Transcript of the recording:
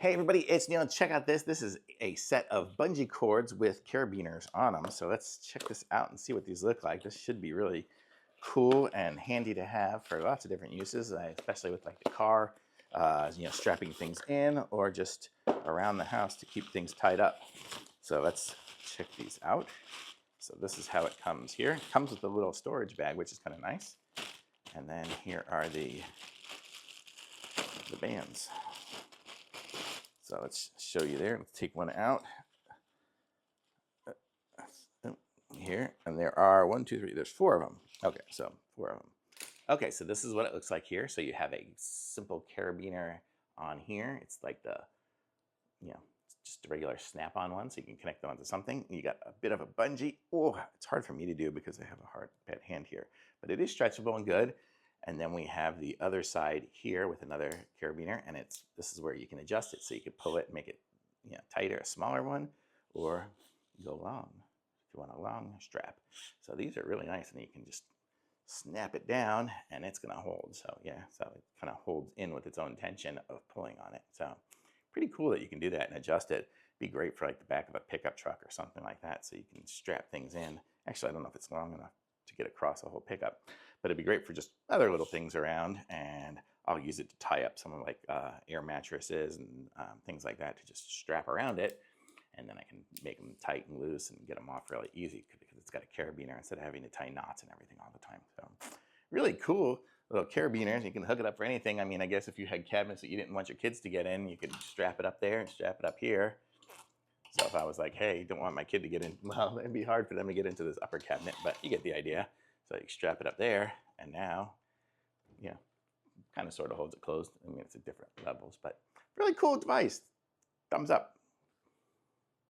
Hey everybody, it's Neil. Check out this. This is a set of bungee cords with carabiners on them. So let's check this out and see what these look like. This should be really cool and handy to have for lots of different uses, especially with like the car, strapping things in or just around the house to keep things tied up. So let's check these out. So this is how it comes here. It comes with a little storage bag, which is kind of nice. And then here are the bands. So let's show you there. Let's take one out here, and there are one, two, three. There's four of them. Okay, so four of them. Okay, so this is what it looks like here. So you have a simple carabiner on here. It's like just a regular snap-on one, so you can connect them onto something. You got a bit of a bungee. Oh, it's hard for me to do because I have a bad hand here, but it is stretchable and good. And then we have the other side here with another carabiner, and this is where you can adjust it. So you can pull it and make it tighter, a smaller one, or go long if you want a long strap. So these are really nice, and you can just snap it down and it's going to hold. So yeah, so it kind of holds in with its own tension of pulling on it. So pretty cool that you can do that and adjust it. Be great for like the back of a pickup truck or something like that, so you can strap things in. Actually, I don't know if it's long enough to get across a whole pickup, but it'd be great for just other little things around. And I'll use it to tie up some of like air mattresses and things like that to just strap around it. And then I can make them tight and loose and get them off really easy because it's got a carabiner instead of having to tie knots and everything all the time. So really cool little carabiners. You can hook it up for anything. I mean, I guess if you had cabinets that you didn't want your kids to get in, you could strap it up there and strap it up here. So if I was like, hey, don't want my kid to get in, well, it'd be hard for them to get into this upper cabinet, but you get the idea. So you strap it up there, and now, kind of sort of holds it closed. I mean, it's at different levels, but really cool device. Thumbs up.